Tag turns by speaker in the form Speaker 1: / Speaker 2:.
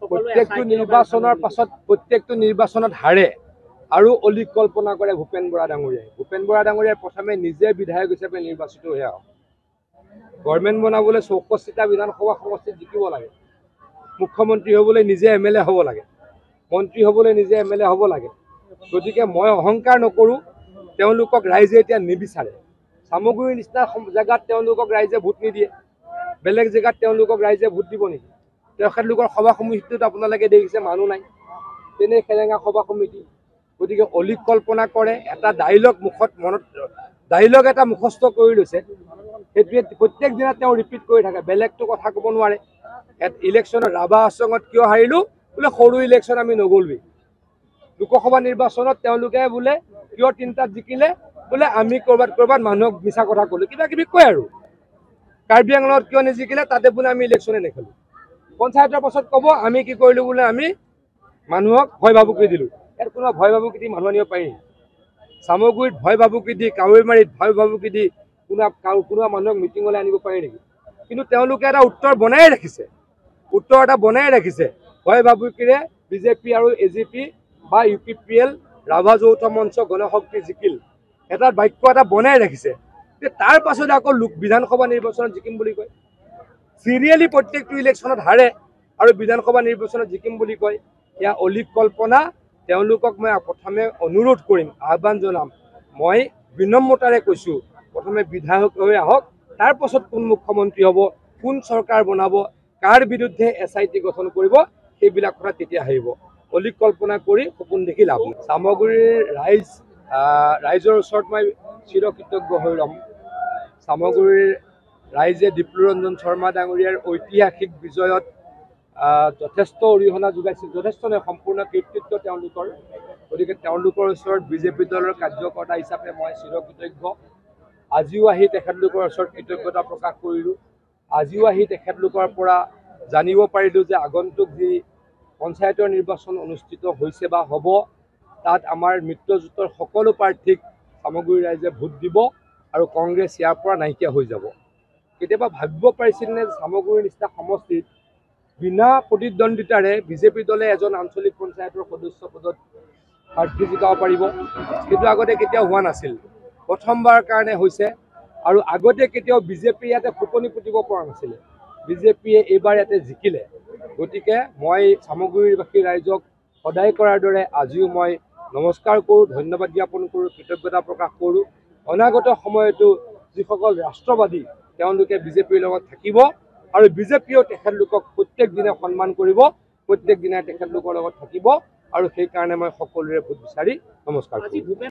Speaker 1: প্ৰত্যেকটো নিৰ্বাচনৰ পাছত প্ৰত্যেকটো নিৰ্বাচনত হাৰে আৰু অলিক কল্পনা কৰে ভূপেন বৰা ডাঙৰীয়াই। ভূপেন বৰা ডাঙৰীয়াই প্ৰথমে নিজে বিধায়ক হিচাপে নিৰ্বাচিত হৈ আহক। গভৰ্ণমেণ্ট বনাবলৈ 64টা বিধানসভা সমষ্টিত জিকিব লাগে। মুখ্যমন্ত্ৰী হ'বলৈ নিজে MLA হ'ব লাগে, মন্ত্ৰী হ'বলৈ নিজে MLA হ'ব লাগে। গতিকে মই অহংকাৰ নকৰোঁ, তেওঁলোকক ৰাইজে এতিয়া নিবিচাৰে। সামগুৰিৰ নিচিনা জেগাত তেওঁলোকক ৰাইজে ভোট নিদিয়ে, বেলেগ জেগাত তেওঁলোকক ৰাইজে ভোট দিব নেকি? তেখেতলোকৰ সভা সমিতিটোত আপোনালোকে দেখিছে মানুহ নাই, তেনে সেৰেঙা সভা সমিতি। গতিকে অলিক কল্পনা কৰে, এটা ডাইলগ ডাইলগ এটা মুখস্থ কৰি লৈছে, সেইটোৱে প্ৰত্যেক দিনা তেওঁ ৰিপিট কৰি থাকে, বেলেগটো কথা ক'ব নোৱাৰে। ইলেকশ্যনত ৰাভা আশ্ৰমত কিয় হাৰিলোঁ বোলে সৰু ইলেকশ্যন আমি নগ'লোৱেই। লোকসভা নিৰ্বাচনত তেওঁলোকে বোলে কিয় 3টাত জিকিলে বোলে আমি ক'ৰবাত মানুহক মিছা কথা ক'লোঁ, কিবা কিবি কয় আৰু। কাৰ্বি আংলঙত কিয় নিজিকিলে তাতে বোলে আমি ইলেকশ্যনে নেখেলোঁ। পঞ্চায়তৰ পাছত ক'ব আমি কি কৰিলোঁ বোলে আমি মানুহক ভয় ভাবুকি দিলোঁ। ইয়াত কোনো ভয় ভাবুকি দি মানুহ আনিব পাৰি? সামগুৰিত ভয় ভাবুকি দি, কাৱৈমাৰীত ভয় ভাবুকি দি কোনো মানুহক মিটিঙলৈ আনিব পাৰি নেকি? কিন্তু তেওঁলোকে এটা উত্তৰ বনাই ৰাখিছে, ভয় ভাবুকিৰে বিজেপি আৰু AGP বা UPPL ৰাভা যৌথ মঞ্চ গণশক্তি জিকিল, এটা বাক্য এটা বনাই ৰাখিছে। তাৰ পাছত আকৌ বিধানসভা নিৰ্বাচনত জিকিম বুলি কয়। চিৰিয়েলি প্ৰত্যেকটো ইলেকশ্যনত হাৰে আৰু বিধানসভা নিৰ্বাচনত জিকিম বুলি কয়। এয়া অলিক কল্পনা। তেওঁলোকক মই প্ৰথমে অনুৰোধ কৰিম, আহ্বান জনাম, মই বিনম্ৰতাৰে কৈছোঁ, প্ৰথমে বিধায়ক হৈ আহক, তাৰ পাছত কোন মুখ্যমন্ত্ৰী হ'ব, কোন চৰকাৰ বনাব, কাৰ বিৰুদ্ধে SIT গঠন কৰিব, সেইবিলাক কথা তেতিয়া আহিব। অলিক কল্পনা কৰি সপোন দেখি লাভ নাই। সামগুৰিৰ ৰাইজৰ ওচৰত মই চিৰকৃতজ্ঞ হৈ ৰ'ম। সামগুৰিৰ ৰাইজে ডিপ্লুৰঞ্জন শৰ্মা ডাঙৰীয়াৰ ঐতিহাসিক বিজয়ত যথেষ্ট অৰিহণা যোগাইছিল, যথেষ্ট নহয়, সম্পূৰ্ণ কৃতিত্ব তেওঁলোকৰ। গতিকে তেওঁলোকৰ ওচৰত বিজেপি দলৰ কাৰ্যকৰ্তা হিচাপে মই চিৰকৃতজ্ঞ। আজিও আহি তেখেতলোকৰ ওচৰত কৃতজ্ঞতা প্ৰকাশ কৰিলোঁ। আজিও আহি তেখেতলোকৰ পৰা জানিব পাৰিলোঁ যে আগন্তুক যি পঞ্চায়তৰ নিৰ্বাচন অনুষ্ঠিত হৈছে বা হ'ব, তাত আমাৰ মিত্ৰজোঁটৰ সকলো প্ৰাৰ্থীক সামগুৰি ৰাইজে ভোট দিব আৰু কংগ্ৰেছ ইয়াৰ পৰা নাইকিয়া হৈ যাব। কেতিয়াবা ভাবিব পাৰিছিল নে সামগুৰিৰ নিচিনা সমষ্টিত বিনা প্ৰতিদ্বন্দ্বিতাৰে বিজেপি দলে এজন আঞ্চলিক পঞ্চায়তৰ সদস্য পদত প্ৰাৰ্থী জিকাব পাৰিব? সেইটো আগতে কেতিয়াও হোৱা নাছিল, প্ৰথমবাৰ কাৰণে হৈছে। আৰু আগতে কেতিয়াও বিজেপি ইয়াতে ফুকনি পুতিব পৰা নাছিলে, বিজেপিয়ে এইবাৰ ইয়াতে জিকিলে। গতিকে মই সামগুৰিবাসী ৰাইজক সদায় কৰাৰ দৰে আজিও মই নমস্কাৰ কৰোঁ, ধন্যবাদ জ্ঞাপন কৰোঁ, কৃতজ্ঞতা প্ৰকাশ কৰোঁ। অনাগত সময়তো যিসকল ৰাষ্ট্ৰবাদী তেওঁলোকে বিজেপিৰ লগত থাকিব আৰু বিজেপিয়েও তেখেতলোকক প্ৰত্যেক দিনে সন্মান কৰিব, প্ৰত্যেক দিনাই তেখেতলোকৰ লগত থাকিব, আৰু সেইকাৰণে মই সকলোৰে ভোট বিচাৰি নমস্কাৰ কৰোঁ।